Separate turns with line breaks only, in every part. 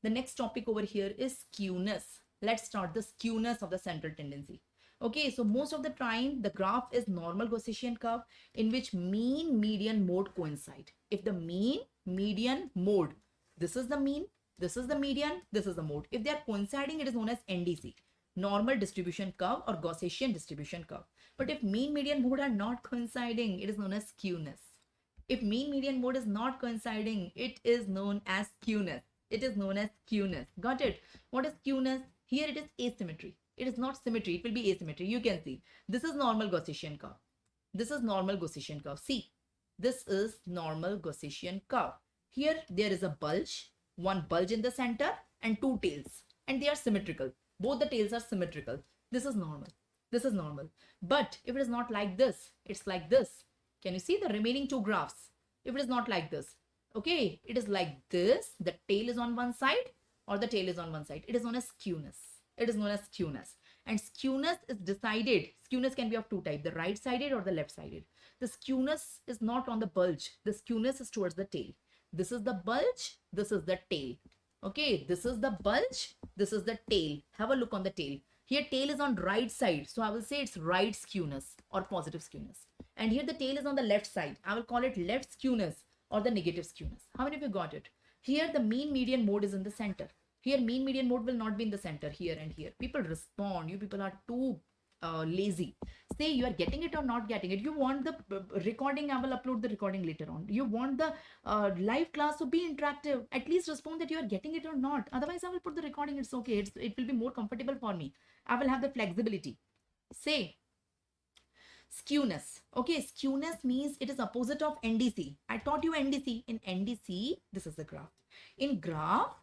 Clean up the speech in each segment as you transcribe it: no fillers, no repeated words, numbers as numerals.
The next topic over here is skewness. Let's start the skewness of the central tendency. Okay, so most of the time the graph is normal Gaussian curve in which mean, median, mode coincide. If the mean, median, mode, this is the mean, this is the median, this is the mode. If they are coinciding, it is known as NDC, normal distribution curve or Gaussian distribution curve. But if mean, median, mode are not coinciding, it is known as skewness. If mean, median, mode is not coinciding, it is known as skewness. It is known as skewness. Got it? What is skewness? Here it is asymmetry. It is not symmetry. It will be asymmetry. You can see. This is normal Gaussian curve. This is normal Gaussian curve. See, this is normal Gaussian curve. Here there is a bulge, one bulge in the center and two tails. And they are symmetrical. Both the tails are symmetrical. This is normal. This is normal. But if it is not like this, it's like this. Can you see the remaining two graphs? If it is not like this, okay, it is like this, the tail is on one side or the tail is on one side. It is known as skewness. It is known as skewness. And skewness is decided. Skewness can be of two types, the right sided or the left sided. The skewness is not on the bulge. The skewness is towards the tail. This is the bulge. This is the tail. Okay, this is the bulge. This is the tail. Have a look on the tail. Here tail is on right side. So I will say it's right skewness or positive skewness. And here the tail is on the left side. I will call it left skewness or the negative skewness. How many of you got it? Here the mean, median, mode is in the center. Here mean, median, mode will not be in the center, here and here. People respond. You people are too lazy. Say you are getting it or not getting it. You want the recording, I will upload the recording later on. You want the live class to be interactive. At least respond that you are getting it or not. Otherwise, I will put the recording. It's okay. It will be more comfortable for me. I will have the flexibility. Say skewness. Okay, skewness means it is opposite of NDC. I taught you NDC. In NDC, this is the graph. In graph,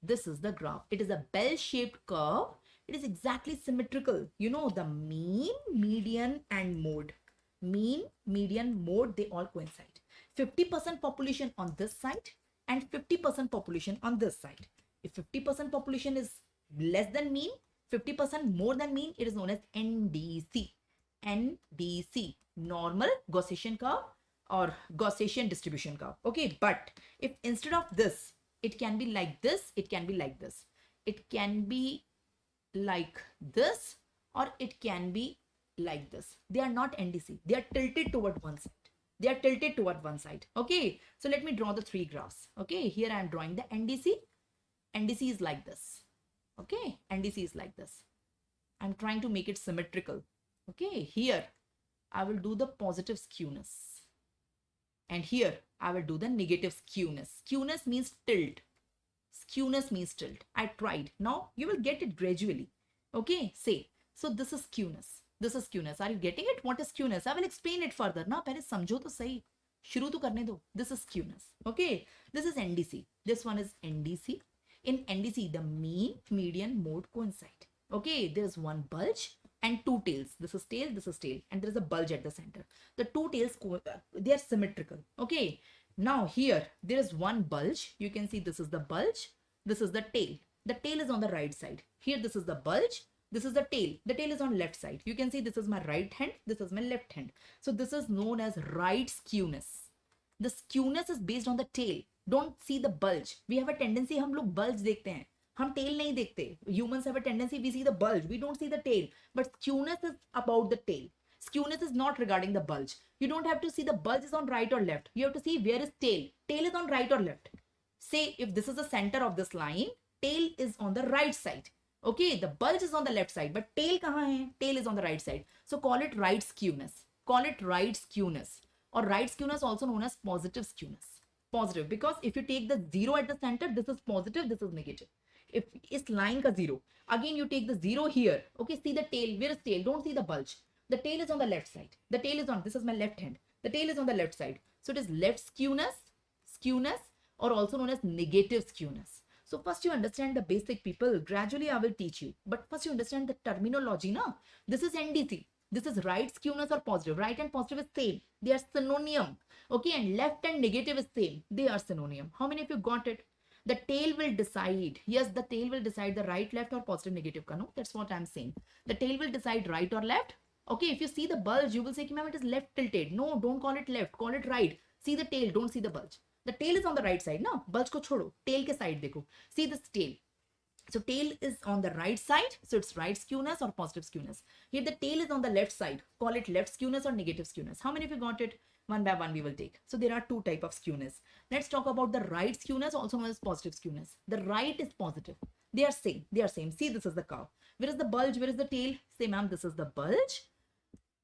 this is the graph. It is a bell-shaped curve. It is exactly symmetrical. You know, the mean, median, and mode. Mean, median, mode, they all coincide. 50% population on this side and 50% population on this side. If 50% population is less than mean, 50% more than mean, it is known as NDC. NDC, normal Gaussian curve or Gaussian distribution curve. Okay, but if instead of this, it can be like this, it can be like this. It can be like this or it can be like this. They are not NDC. They are tilted toward one side. They are tilted toward one side. Okay, so let me draw the three graphs. Okay, here I am drawing the NDC. NDC is like this. Okay, NDC is like this. I'm trying to make it symmetrical. Okay, here I will do the positive skewness. And here I will do the negative skewness. Skewness means tilt. Skewness means tilt. I tried. Now you will get it gradually. Okay, say. So this is skewness. This is skewness. Are you getting it? What is skewness? I will explain it further. Now, पहले समझो तो सही. शुरू तो करने दो. This is skewness. Okay, this is NDC. This one is NDC. In NDC, the mean, median, mode coincide. Okay, there is one bulge and two tails. This is tail, and there is a bulge at the center. The two tails, they are symmetrical. Okay, now here there is one bulge. You can see this is the bulge, this is the tail. The tail is on the right side. Here this is the bulge, this is the tail. The tail is on left side. You can see this is my right hand, this is my left hand. So this is known as right skewness. The skewness is based on the tail. Don't see the bulge. We have a tendency, हम लोग bulge देखते हैं, हम tail नहीं देखते. Humans have a tendency, we see the bulge, we don't see the tail. But skewness is about the tail. Skewness is not regarding the bulge. You don't have to see the bulge is on right or left. You have to see where is tail. Tail is on right or left. Say if this is the center of this line, tail is on the right side. Okay, the bulge is on the left side, but tail kahan hai? Tail is on the right side. So call it right skewness. Call it right skewness. Or right skewness also known as positive skewness. Positive, because if you take the zero at the center, this is positive, this is negative. If it's line ka zero, again you take the zero here. Okay, see the tail. Where is tail? Don't see the bulge. The tail is on the left side. The tail is on, this is my left hand. The tail is on the left side. So it is left skewness, or also known as negative skewness. So first you understand the basic, people. Gradually I will teach you. But first you understand the terminology, na? This is NDC. This is right skewness or positive. Right and positive is same. They are synonym. Okay, and left and negative is same. They are synonym. How many of you got it? The tail will decide. Yes, the tail will decide the right, left or positive, negative. No, that's what I'm saying. The tail will decide right or left. Okay, if you see the bulge, you will say, ma'am, it is left tilted. No, don't call it left. Call it right. See the tail. Don't see the bulge. The tail is on the right side, no? Bulge ko chodo. Tail ke side dekho. See this tail. So tail is on the right side, so it's right skewness or positive skewness. Here the tail is on the left side. Call it left skewness or negative skewness. How many of you got it? One by one we will take. So there are two type of skewness. Let's talk about the right skewness, also known as positive skewness. The right is positive. They are same. They are same. See, this is the curve. Where is the bulge? Where is the tail? Say, ma'am, this is the bulge.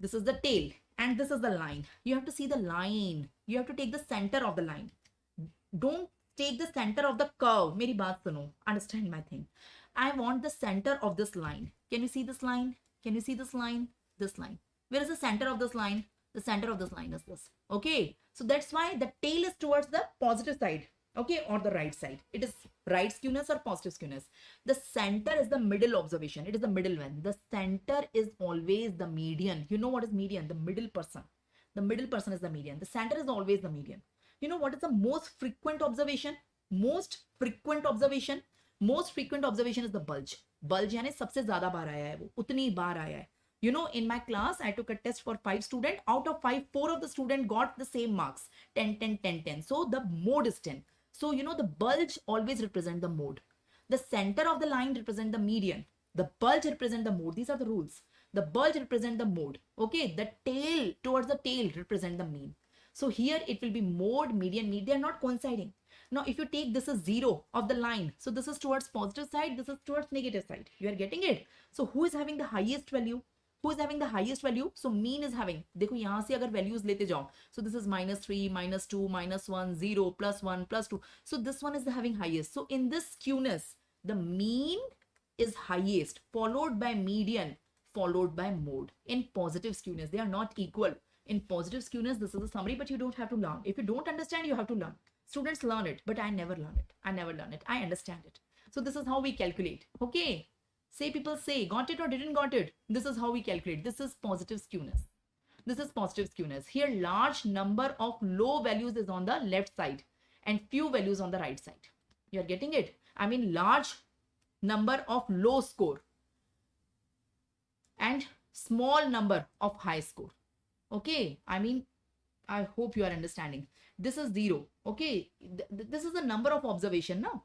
This is the tail. And this is the line. You have to see the line. You have to take the center of the line. Don't take the center of the curve. Meri baat suno. Understand my thing. I want the center of this line. Can you see this line? Can you see this line? This line. Where is the center of this line? The center of this line is this. Okay. So that's why the tail is towards the positive side. Okay. Or the right side. It is right skewness or positive skewness. The center is the middle observation. It is the middle one. The center is always the median. You know what is median? The middle person. The middle person is the median. The center is always the median. You know what is the most frequent observation? Most frequent observation is the bulge. Bulge यानी सबसे ज़्यादा बार आया है वो, उतनी बार आया है. You know, in my class, I took a test for 5 students. Out of 5, 4 of the students got the same marks. 10, 10, 10, 10. So the mode is 10. So, you know, the bulge always represent the mode. The center of the line represent the median. The bulge represent the mode. These are the rules. The bulge represent the mode. Okay, the tail towards the tail represent the mean. So here it will be mode, median, mean. They are not coinciding. Now, if you take this is 0 of the line, so this is towards positive side, this is towards negative side. You are getting it? So who is having the highest value? Who is having the highest value? So mean is having. देखो यहाँ से अगर values लेते जाओ. So this is -3, -2, -1, 0, +1, +2. So this one is having highest. So in this skewness, the mean is highest, followed by median, followed by mode. In positive skewness, they are not equal. In positive skewness, this is a summary, but you don't have to learn. If you don't understand, you have to learn. Students learn it, but I never learn it. I never learn it. I understand it. So this is how we calculate. Okay. Say people say, got it or didn't got it. This is how we calculate. This is positive skewness. This is positive skewness. Here, large number of low values is on the left side and few values on the right side. You are getting it? I mean, large number of low score and small number of high score. Okay. I mean, I hope you are understanding. This is 0. Okay. This is the number of observation now.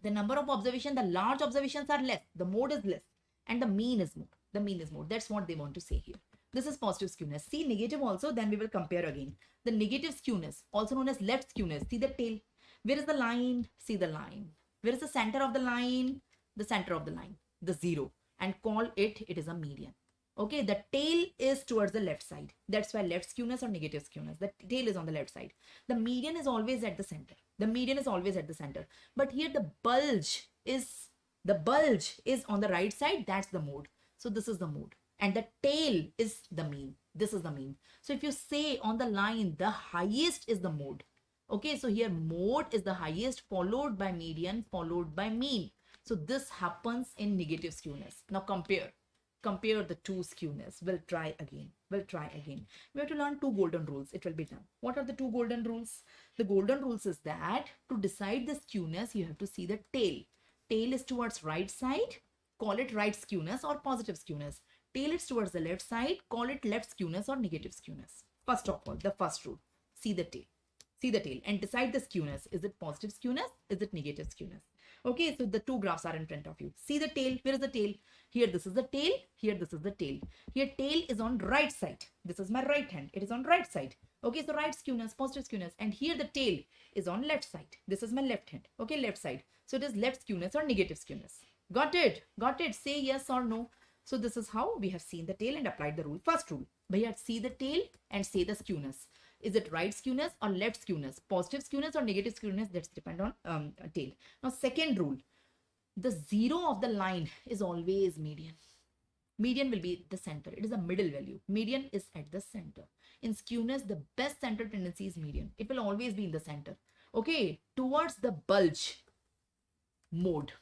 The number of observation, the large observations are less. The mode is less. And the mean is more. The mean is more. That's what they want to say here. This is positive skewness. See negative also, then we will compare again. The negative skewness, also known as left skewness. See the tail. Where is the line? See the line. Where is the center of the line? The center of the line. The 0. And call it is a median. Okay, the tail is towards the left side. That's why left skewness or negative skewness. The tail is on the left side. The median is always at the center. The median is always at the center. But here the bulge is on the right side. That's the mode. So this is the mode. And the tail is the mean. This is the mean. So if you say on the line, the highest is the mode. Okay, so here mode is the highest, followed by median, followed by mean. So this happens in negative skewness. Now compare the two skewness. We'll try again. We have to learn 2 golden rules. It will be done. What are the 2 golden rules? The golden rules is that to decide the skewness, you have to see the tail. Tail is towards right side. Call it right skewness or positive skewness. Tail is towards the left side. Call it left skewness or negative skewness. First of all, the first rule. See the tail. See the tail and decide the skewness. Is it positive skewness? Is it negative skewness? Okay, so the 2 graphs are in front of you. See the tail. Where is the tail? Here, this is the tail. Here, this is the tail. Here, tail is on right side. This is my right hand. It is on right side. Okay, so right skewness, positive skewness. And here, the tail is on left side. This is my left hand. Okay, left side. So it is left skewness or negative skewness. Got it? Got it? Say yes or no. So this is how we have seen the tail and applied the rule. First rule. Bhaiya, see the tail and say the skewness. Is it right skewness or left skewness? Positive skewness or negative skewness? That's depend on tail. Now, second rule. The 0 of the line is always median. Median will be the center. It is a middle value. Median is at the center. In skewness, the best center tendency is median. It will always be in the center. Okay. Towards the bulge, mode.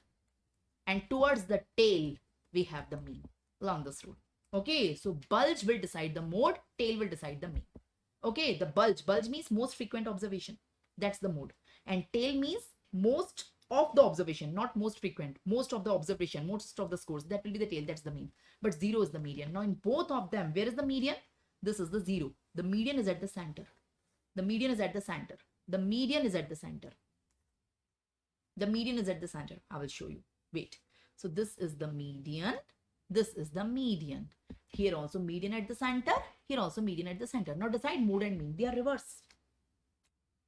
And towards the tail, we have the mean. Learn this rule. Okay. So, bulge will decide the mode. Tail will decide the mean. Okay. The bulge. Bulge means most frequent observation. That's the mode. And tail means most of the observation, not most frequent. Most of the observation, most of the scores. That will be the tail. That's the mean. But 0 is the median. Now, in both of them, where is the median? This is the 0. The median is at the center. The median is at the center. The median is at the center. The median is at the center. I will show you. Wait. So this is the median. This is the median. Here also median at the center. Here also median at the center. Now decide mode and mean. They are reverse.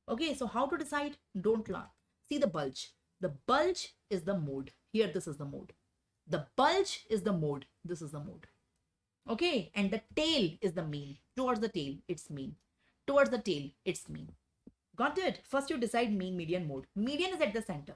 Okay, so how to decide? Don't learn. See the bulge. The bulge is the mode. Here, this is the mode. The bulge is the mode. This is the mode. Okay, and the tail is the mean. Towards the tail, it's mean. Towards the tail, it's mean. Got it? First, you decide mean, median, mode. Median is at the center.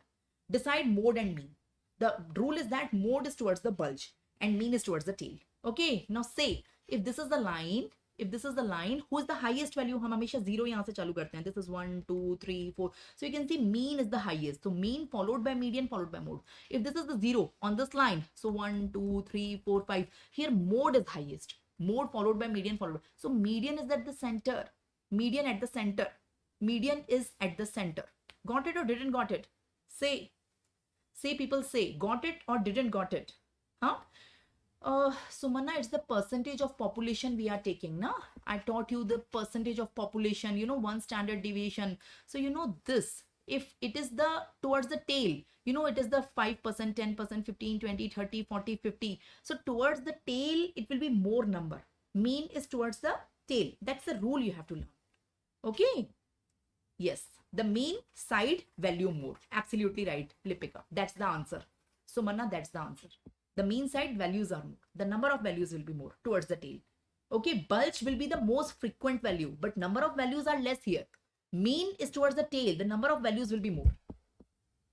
Decide mode and mean. The rule is that mode is towards the bulge and mean is towards the tail. Okay, now say, if this is the line, who is the highest value? हम हमेशा 0 यहाँ से चालू करते हैं. This is 1, 2, 3, 4. So you can see mean is the highest. So mean followed by median followed by mode. If this is the 0 on this line, so 1, 2, 3, 4, 5. Here mode is highest. Mode followed by median followed. So median is at the center. Median at the center. Median is at the center. Got it or didn't got it? Say. Say, people say. Got it or didn't got it? Huh? Sumanna, it's the percentage of population we are taking, na? I taught you the percentage of population, you know, one standard deviation. So, you know this, if it is the towards the tail, you know, it is the 5%, 10%, 15, 20, 30, 40, 50. So towards the tail, it will be more number. Mean is towards the tail. That's the rule you have to learn. Okay. Yes. The mean side value more. Absolutely right, Lipika. That's the answer. Sumanna, that's the answer. The mean side values are more. The number of values will be more towards the tail. Okay, bulge will be the most frequent value, but number of values are less here. Mean is towards the tail. The number of values will be more.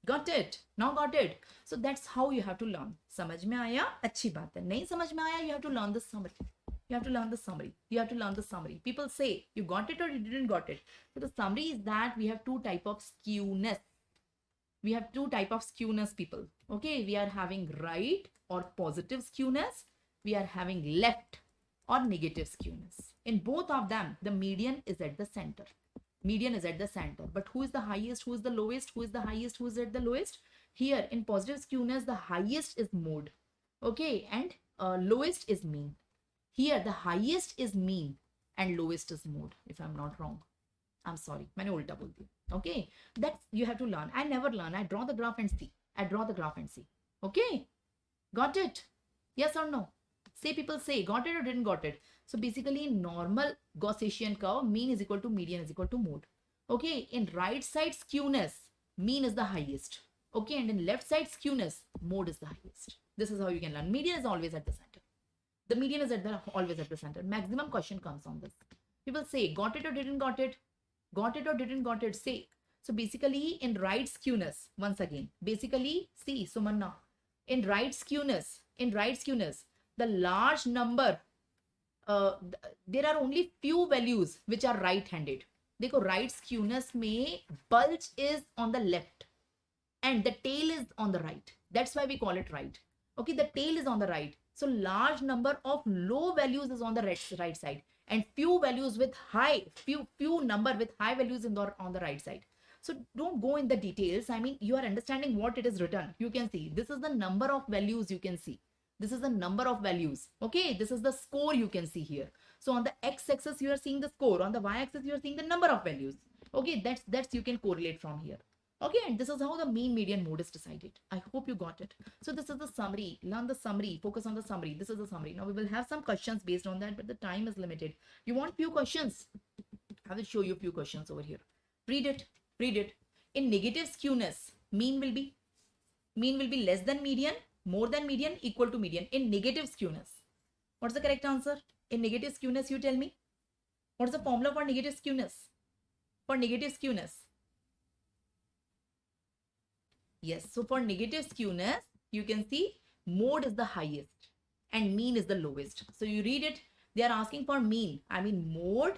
Got it? Now got it? So that's how you have to learn. समझ में आया? अच्छी बात है. नहीं समझ में आया? You have to learn the summary. You have to learn the summary. You have to learn the summary. People say, you got it or you didn't got it. So the summary is that we have two type of skewness. We have two type of skewness, people. Okay, we are having right or positive skewness. We are having left or negative skewness. In both of them, the median is at the center. Median is at the center. But who is the highest? Who is the lowest? Who is the highest? Who is at the lowest? Here in positive skewness, the highest is mode. Okay, and lowest is mean. Here the highest is mean and lowest is mode, if I'm not wrong. I'm sorry, मैंने उल्टा बोल दिया. Okay, that's you have to learn. I never learn. I draw the graph and see. I draw the graph and see. Okay, got it? Yes or no? Say, people say, got it or didn't got it? So basically, in normal Gaussian curve, mean is equal to median is equal to mode. Okay, in right side skewness, mean is the highest. Okay, and in left side skewness, mode is the highest. This is how you can learn. Median is always at the center. The median is always at the center. Maximum question comes on this. People say, got it or didn't got it? Got it or didn't got it? Say. So basically, in right skewness, once again, basically, see, Sumanna, in right skewness, the large number, there are only few values which are right-handed. देखो, right skewness में bulge is on the left and the tail is on the right. That's why we call it right. Okay, the tail is on the right. So large number of low values is on the right side and few values with high, few number with high values on the right side. So don't go in the details. I mean, you are understanding what it is written. You can see this is the number of values you can see. This is the number of values. Okay, this is the score you can see here. So on the x-axis you are seeing the score. On the y-axis you are seeing the number of values. Okay, that's you can correlate from here. Okay, and this is how the mean, median, mode is decided. I hope you got it. So this is the summary. Learn the summary. Focus on the summary. This is the summary. Now we will have some questions based on that, but the time is limited. You want few questions? I will show you few questions over here. Read it. Read it. In negative skewness, mean will be less than median, more than median, equal to median. In negative skewness, what's the correct answer? In negative skewness, you tell me. What's the formula for negative skewness? For negative skewness. Yes, so for negative skewness, you can see mode is the highest and mean is the lowest. So you read it. They are asking for mean. I mean mode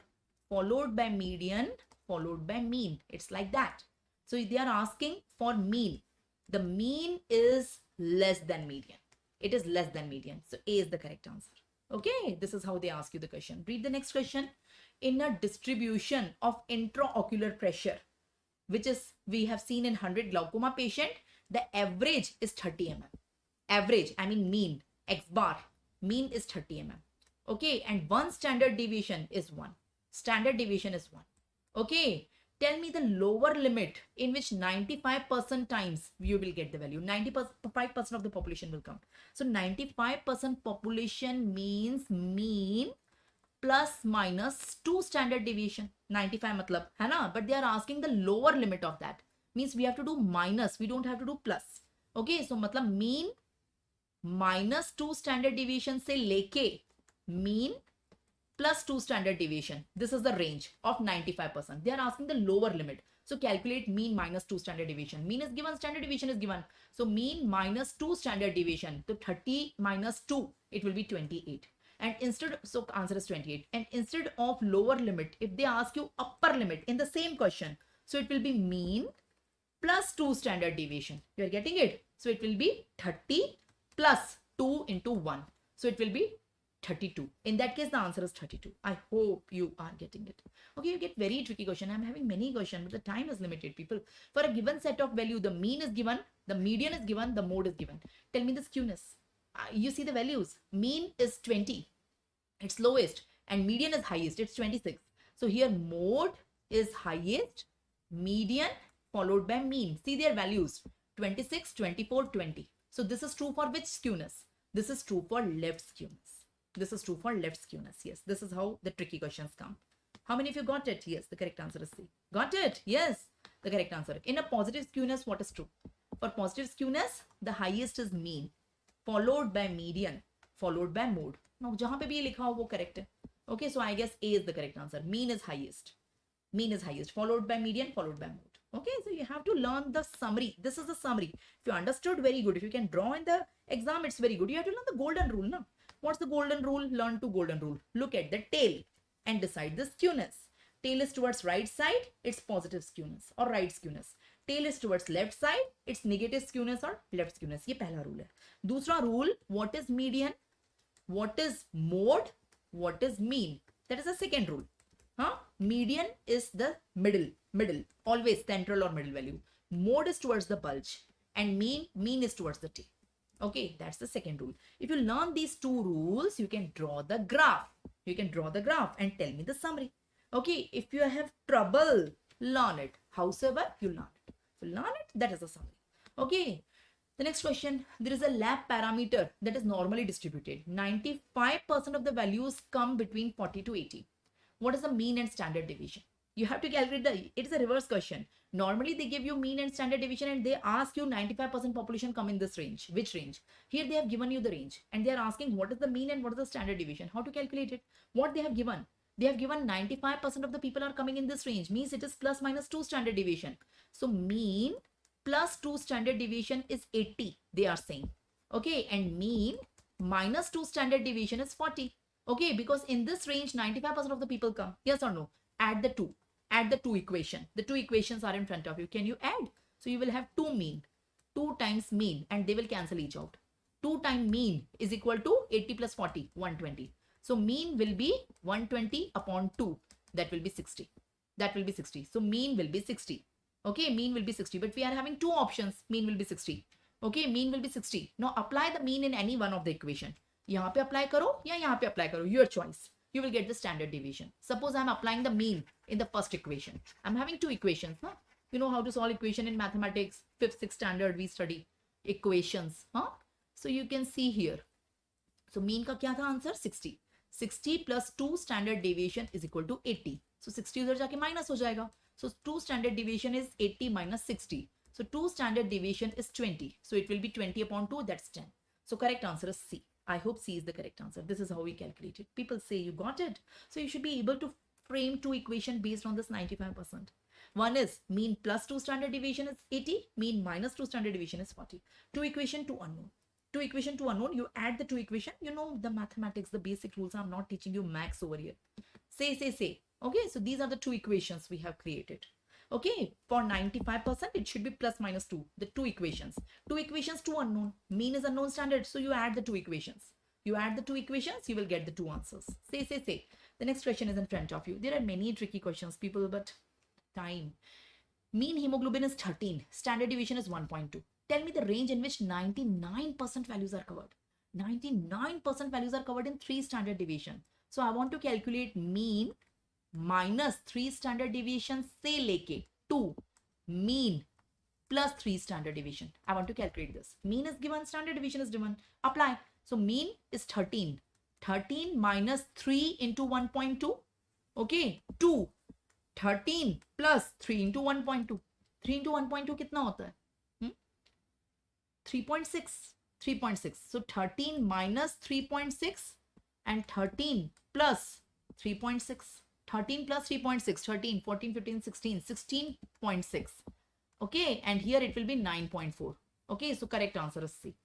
followed by median followed by mean. It's like that. So they are asking for mean. The mean is less than median. It is less than median. So A is the correct answer. Okay, this is how they ask you the question. Read the next question. In a distribution of intraocular pressure, which is we have seen in 100 glaucoma patient, the average is 30 mm. Average, I mean mean, x bar, mean is 30 mm. Okay, and one standard deviation is 1. Standard deviation is 1. Okay, Tell me the lower limit in which 95% times you will get the value. 95% of the population will come. So 95% population means mean plus minus 2 standard deviation. 95 matlab hai na, but they are asking the lower limit of that. Means we have to do minus, we don't have to do plus. Okay, so matlab mean minus 2 standard deviation se leke mean plus 2 standard deviation. This is the range of 95%. They are asking the lower limit. So calculate mean minus 2 standard deviation. Mean is given, standard deviation is given. So mean minus 2 standard deviation. So 30 minus 2, it will be 28. And instead, so answer is 28. And instead of lower limit, if they ask you upper limit in the same question, so it will be mean plus 2 standard deviation. You are getting it? So it will be 30 plus 2 into 1. So it will be 32. In that case, the answer is 32. I hope you are getting it. Okay, you get very tricky question. I'm having many questions, but the time is limited, people. For a given set of value, the mean is given, the median is given, the mode is given. Tell me the skewness. You see the values. Mean is 20. It's lowest. And median is highest. It's 26. So here mode is highest, median followed by mean. See their values. 26, 24, 20. So this is true for which skewness? This is true for left skewness. This is true for left skewness. Yes, this is how the tricky questions come. How many of you got it? Yes, the correct answer is C. Got it? Yes, the correct answer. In a positive skewness, what is true? For positive skewness, the highest is mean, followed by median, followed by mode. Now, jahan pe bhi likha ho, wo correct hai. Okay, so I guess A is the correct answer. Mean is highest. Mean is highest, followed by median, followed by mode. Okay, so you have to learn the summary. This is the summary. If you understood, very good. If you can draw in the exam, it's very good. You have to learn the golden rule, no? What's the golden rule? Learn to golden rule. Look at the tail and decide the skewness. Tail is towards right side, it's positive skewness or right skewness. Tail is towards left side, it's negative skewness or left skewness. ये पहला rule है. दूसरा rule, what is median? What is mode? What is mean? That is the second rule. Median is the middle, always central or middle value. Mode is towards the bulge and mean is towards the tail. Okay, that's the second rule. If you learn these two rules, you can draw the graph. You can draw the graph and tell me the summary. Okay, if you have trouble, learn it. Howsoever, you learn it. You learn it, that is the summary. Okay, the next question. There is a lab parameter that is normally distributed. 95% of the values come between 40 to 80. What is the mean and standard deviation? You have to calculate it is a reverse question. Normally they give you mean and standard deviation and they ask you 95% population come in this range. Which range? Here they have given you the range and they are asking what is the mean and what is the standard deviation. How to calculate it? What they have given? They have given 95% of the people are coming in this range. Means it is plus minus 2 standard deviation. So mean plus 2 standard deviation is 80. They are saying. Okay, and mean minus 2 standard deviation is 40. Okay, because in this range 95% of the people come. Yes or no? Add the two. Add the two equation. The two equations are in front of you. Can you add? So you will have 2 mean. 2 times mean and they will cancel each out. 2 times mean is equal to 80 plus 40, 120. So mean will be 120 upon 2. That will be 60. That will be 60. So mean will be 60. Okay, mean will be 60. But we are having two options. Mean will be 60. Okay, mean will be 60. Now apply the mean in any one of the equation. यहाँ पे apply करो या यहाँ पे apply करो. Your choice. You will get the standard deviation. Suppose I'm applying the mean in the first equation. I'm having two equations. Huh? You know how to solve equation in mathematics. 5th, 6th standard we study equations. Huh? So you can see here. So mean का क्या था answer? 60. 60 plus 2 standard deviation is equal to 80. So 60 उधर जाके minus हो जाएगा. So 2 standard deviation is 80 minus 60. So 2 standard deviation is 20. So it will be 20 upon 2. That's 10. So correct answer is C. I hope C is the correct answer. This is how we calculate it. People say you got it. So you should be able to frame two equations based on this 95%. One is mean plus 2 standard deviation is 80. Mean minus 2 standard deviation is 40. Two equation, two unknown. Two equation, two unknown. You add the two equation. You know the mathematics, the basic rules. I'm not teaching you max over here. Say. Okay, so these are the two equations we have created. Okay, for 95%, it should be plus minus 2. The two equations. Two equations, two unknown. Mean is unknown standard. So you add the two equations. You add the two equations, you will get the two answers. Say. The next question is in front of you. There are many tricky questions, people, but time. Mean hemoglobin is 13. Standard deviation is 1.2. Tell me the range in which 99% values are covered. 99% values are covered in 3 standard deviation. So I want to calculate mean, minus 3 standard deviation से लेके 2 mean plus 3 standard deviation. I want to calculate this. Mean is given, standard deviation is given. Apply. So mean is 13. 13 minus 3 into 1.2. Okay. 2. 13 plus 3 into 1.2. 3 into 1.2 कितना होता है? 3.6. 3.6. So 13 minus 3.6 and 13 plus 3.6. 13 plus 3.6. 13, 14, 15, 16. 16.6. Okay, and here it will be 9.4. Okay, so correct answer is C.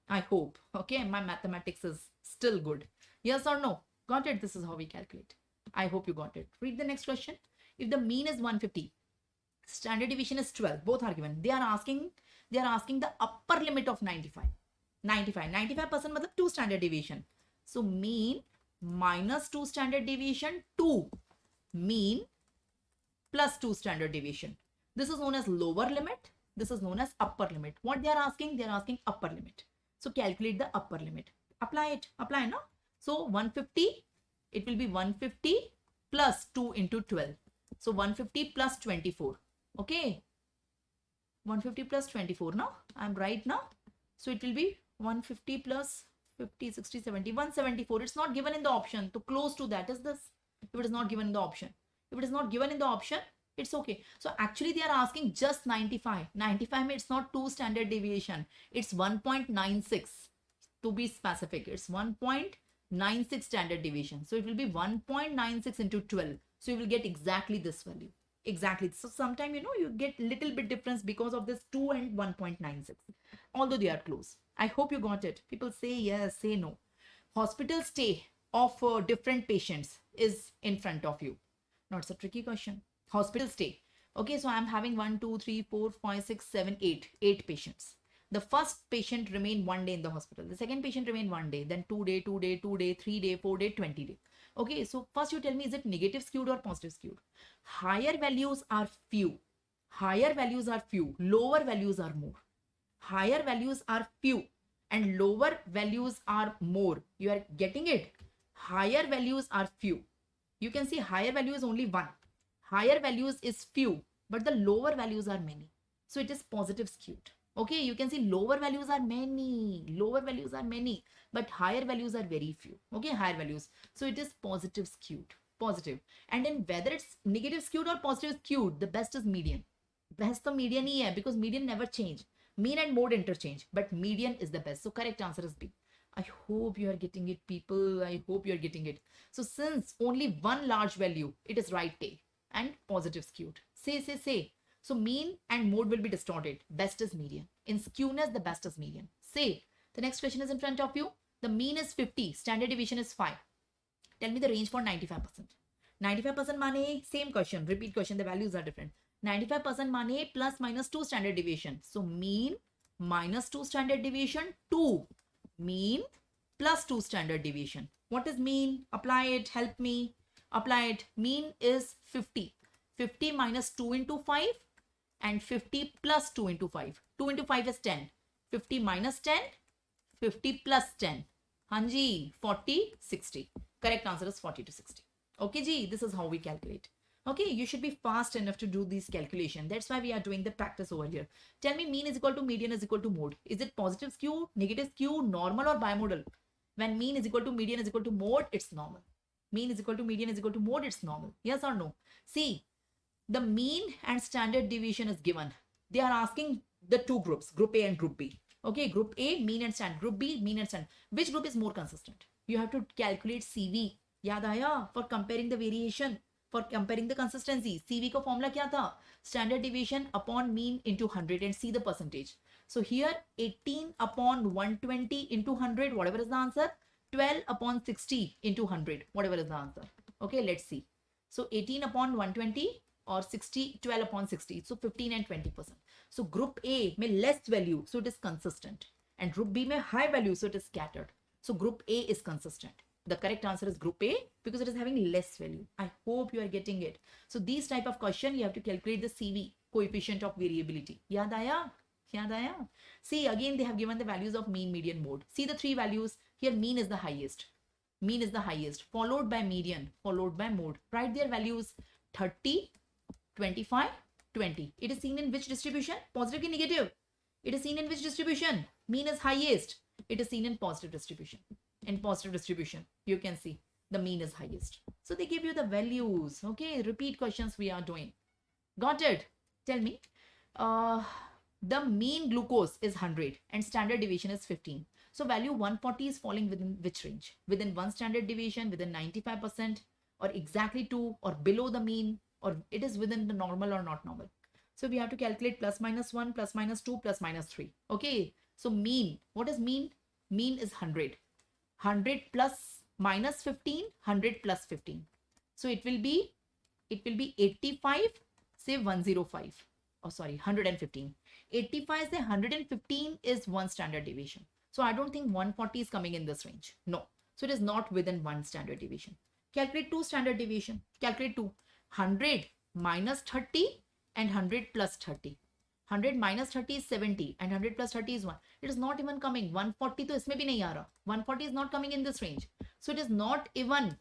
I hope. Okay, my mathematics is still good. Yes or no? Got it? This is how we calculate. I hope you got it. Read the next question. If the mean is 150, standard deviation is 12, both are given. They are asking the upper limit of 95. 95% matlab 2 standard deviation. So mean minus 2 standard deviation to mean plus 2 standard deviation. This is known as lower limit. This is known as upper limit. What they are asking? They are asking upper limit. So calculate the upper limit. Apply it. Apply, no? So 150, it will be 150 plus 2 into 12. So 150 plus 24. Okay. 150 plus 24, no? I'm right now. So it will be 150 plus 50, 60, 70, 174. It's not given in the option. So close to that is this. If it is not given in the option. If it is not given in the option, it's okay. So actually they are asking just 95. 95 means it's not 2 standard deviation. It's 1.96 to be specific. It's 1.96 standard deviation. So it will be 1.96 into 12. So you will get exactly this value. Exactly. So sometime, you get little bit difference because of this 2 and 1.96. Although they are close. I hope you got it. People say yes, say no. Hospital stay of different patients is in front of you. Not a tricky question. Hospital stay. Okay, so I'm having 1, 2, 3, 4, 5, 6, 7, 8. 8 patients. The first patient remained 1 day in the hospital. The second patient remained 1 day. Then 2 day, 2 day, 2 day, 3 day, 4 day, 20 day. Okay, so first you tell me, is it negative skewed or positive skewed? Higher values are few. Higher values are few. Lower values are more. Higher values are few and lower values are more. You are getting it? Higher values are few. You can see higher value is only 1. Higher values is few, but the lower values are many. So it is positive skewed. Okay, you can see lower values are many. Lower values are many, but higher values are very few. Okay, higher values. So it is positive skewed. Positive. And then whether it's negative skewed or positive skewed, the best is median. Best the median ही है because median never change. Mean and mode interchange, but median is the best. So correct answer is B. I hope you are getting it, people. I hope you are getting it. So since only one large value, it is right A and positive skewed. Say. So mean and mode will be distorted. Best is median. In skewness, the best is median. Say. The next question is in front of you. The mean is 50. Standard deviation is 5. Tell me the range for 95%. 95% mane, same question. Repeat question. The values are different. 95% mane plus minus 2 standard deviation. So mean minus 2 standard deviation to mean plus 2 standard deviation. What is mean? Apply it. Help me. Apply it. Mean is 50. 50 minus 2 into 5 and 50 plus 2 into 5. 2 into 5 is 10. 50 minus 10. 50 plus 10. Hanji, 40, 60. Correct answer is 40 to 60. Okay, ji, this is how we calculate. Okay, you should be fast enough to do this calculation. That's why we are doing the practice over here. Tell me mean is equal to median is equal to mode. Is it positive skew, negative skew, normal or bimodal? When mean is equal to median is equal to mode, it's normal. Mean is equal to median is equal to mode, it's normal. Yes or no? See, the mean and standard deviation is given. They are asking the two groups, group A and group B. Okay, group A, mean and standard. Group B, mean and standard. Which group is more consistent? You have to calculate CV. Yaad aaya? For comparing the variation. For comparing the consistency. CV का formula क्या था? Standard deviation upon mean into 100 and see the percentage. So here 18 upon 120 into 100, whatever is the answer. 12 upon 60 into 100, whatever is the answer. Okay, let's see. So 18 upon 120 or 60, 12 upon 60. So 15 and 20%. So group A may less value, so it is consistent. And group B may high value, so it is scattered. So group A is consistent. The correct answer is group A because it is having less value. I hope you are getting it. So these type of question, you have to calculate the CV, coefficient of variability. Yaad aaya? Yaad aaya? See, again, they have given the values of mean, median, mode. See the three values. Here, mean is the highest. Mean is the highest, followed by median, followed by mode. Write their values 30, 25, 20. It is seen in which distribution? Positive or negative? It is seen in which distribution? Mean is highest. It is seen in positive distribution. In positive distribution, you can see the mean is highest. So they give you the values. Okay, repeat questions we are doing. Got it? Tell me. The mean glucose is 100 and standard deviation is 15. So value 140 is falling within which range? Within 1 standard deviation, within 95%, or exactly 2, or below the mean, or it is within the normal or not normal. So we have to calculate plus minus 1, plus minus 2, plus minus 3. Okay. So mean. What is mean? Mean is 100. 100 plus minus 15, 100 plus 15. So it will be 85, say 105. Oh, sorry, 115. 85 say 115 is 1 standard deviation. So I don't think 140 is coming in this range. No. So it is not within 1 standard deviation. Calculate 2 standard deviation. Calculate 2. 100 minus 30 and 100 plus 30. 100 minus 30 is 70 and 100 plus 30 is 1. It is not even coming. 140 to isme bhi nahi aa raha. 140 is not coming in this range. So it is not even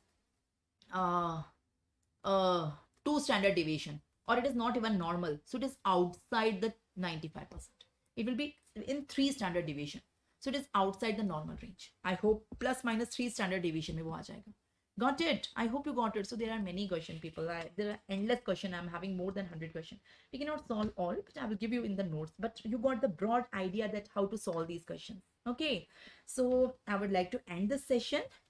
2 standard deviation, or it is not even normal. So it is outside the 95%. It will be in 3 standard deviation. So it is outside the normal range. I hope plus minus 3 standard deviation mein wo aa jayega. Got it? I hope you got it. So there are many questions, people. There are endless questions. I'm having more than 100 questions. We cannot solve all, but I will give you in the notes. But you got the broad idea that how to solve these questions. Okay. So I would like to end this session.